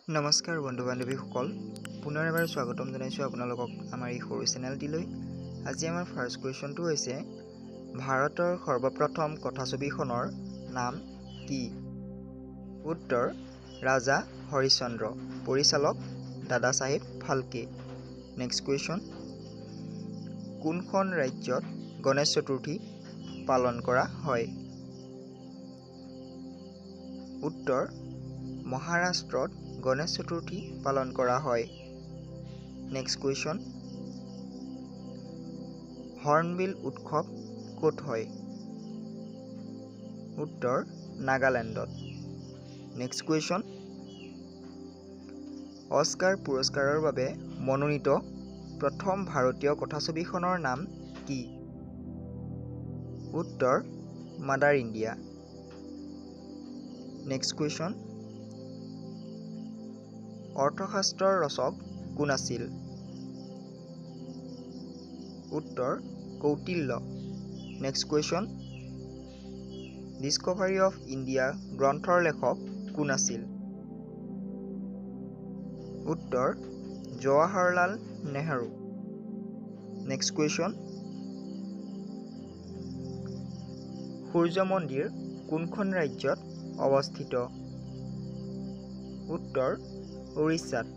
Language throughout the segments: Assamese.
নমস্কাৰ বন্ধু বান্ধৱীসকল, পুনৰ এবাৰ স্বাগতম জনাইছোঁ আপোনালোকক আমাৰ এই সৰু চেনেলটিলৈ। আজি আমাৰ ফাৰ্ষ্ট কুৱেশ্যনটো হৈছে ভাৰতৰ সৰ্বপ্ৰথম কথাছবিখনৰ নাম কি? উত্তৰ ৰাজা হৰিশ্চন্দ্ৰ, পৰিচালক দাদা চাহেব ফাল্কে। নেক্সট কুৱেশ্যন, কোনখন ৰাজ্যত গণেশ চতুৰ্থী পালন কৰা হয়? উত্তৰ মহাৰাষ্ট্ৰত গণেশ চতুৰ্থী পালন কৰা হয়। নেক্সট কুৱেশ্যন, হৰ্ণবিল উৎসৱ ক'ত হয়? উত্তৰ নাগালেণ্ডত। নেক্সট কুৱেশ্যন, অস্কাৰ পুৰস্কাৰৰ বাবে মনোনীত প্ৰথম ভাৰতীয় কথাছবিখনৰ নাম কি? উত্তৰ মাদাৰ ইণ্ডিয়া। নেক্সট কুৱেশ্যন, অৰ্থশাস্ত্ৰৰ ৰচক কোন আছিল? উত্তৰ Kautilya. Next question, discovery of India গ্ৰন্থৰ লেখক কোন আছিল? উত্তৰ জৱাহৰলাল নেহৰু। নেক্সট কুৱেশ্যন, সূৰ্য মন্দিৰ কোনখন ৰাজ্যত অৱস্থিত? উত্তৰ উৰিষ্যাত।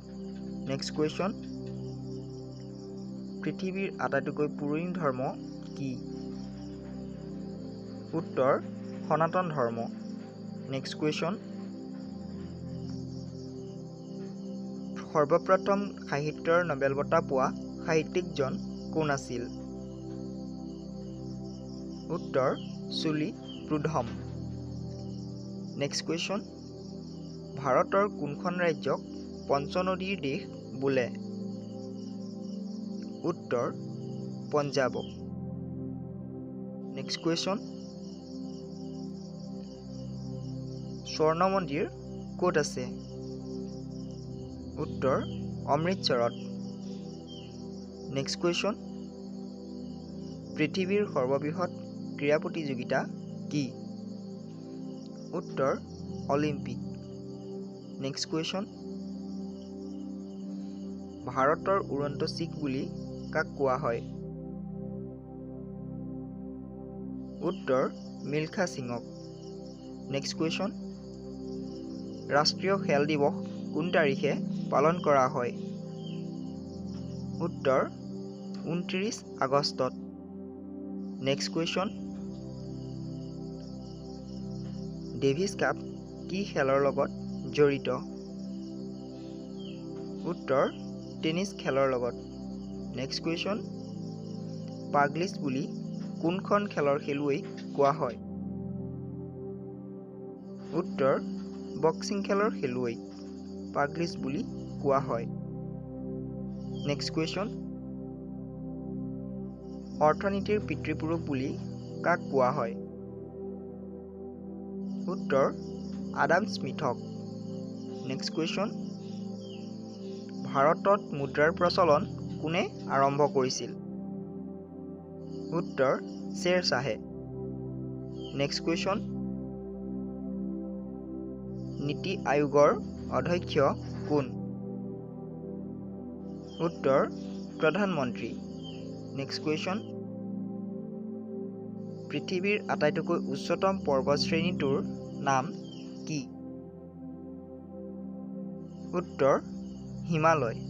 নেক্সট কুৱেশ্যন, পৃথিৱীৰ আটাইতকৈ পুৰণি ধৰ্ম কি? উত্তৰ সনাতন ধৰ্ম। নেক্সট কুৱেশ্যন, সৰ্বপ্ৰথম সাহিত্যৰ নোবেল বঁটা পোৱা সাহিত্যিকজন কোন আছিল? উত্তৰ চুলি প্ৰুডহম। নেক্সট কুৱেশ্যন, ভাৰতৰ কোনখন ৰাজ্যক পঞ্চনদীৰ দেশ বোলে? উত্তৰ পঞ্জাৱক। নেক্সট কুৱেশ্যন, স্বৰ্ণ মন্দিৰ ক'ত আছে? উত্তৰ অমৃতসৰত। নেক্সট কুৱেশ্যন, পৃথিৱীৰ সৰ্ববৃহৎ ক্ৰীড়া প্ৰতিযোগিতা কি? উত্তৰ অলিম্পিক। নেক্সট কুৱেশ্যন, ভাৰতৰ উড়ন্ত শিখ বুলি কাক কোৱা হয়? উত্তৰ মিলখা সিঙক। নেক্সট কুৱেশ্যন, ৰাষ্ট্ৰীয় খেল দিৱস কোন তাৰিখে পালন কৰা হয়? উত্তৰ 29 আগষ্টত। নেক্সট কুৱেশ্যন, ডেভিছ কাপ কি খেলৰ লগত জড়িত? উত্তৰ টেনিছ খেলৰ লগত। নেক্সট কুৱেশ্যন, পাগলিছ বুলি কোনখন খেলৰ খেলুৱৈক কোৱা হয়? উত্তৰ বক্সিং খেলৰ খেলুৱৈক পাগলিছ বুলি কোৱা হয়। নেক্সট কুৱেশ্যন, অৰ্থনীতিৰ পিতৃপুৰুষ বুলি কাক কোৱা হয়? উত্তৰ আডাম স্মিথক। নেক্সট কুৱেশ্যন, ভাৰতত মুদ্ৰাৰ প্ৰচলন কোনে আৰম্ভ কৰিছিল? উত্তৰ শ্বেৰ শ্বাহে। নেক্সট কুৱেশ্যন, নীতি আয়োগৰ অধ্যক্ষ কোন? উত্তৰ প্ৰধানমন্ত্ৰী। নেক্সট কুৱেশ্যন, পৃথিৱীৰ আটাইতকৈ উচ্চতম পৰ্বতশ্ৰেণীটোৰ নাম কি? উত্তৰ হিমালয়।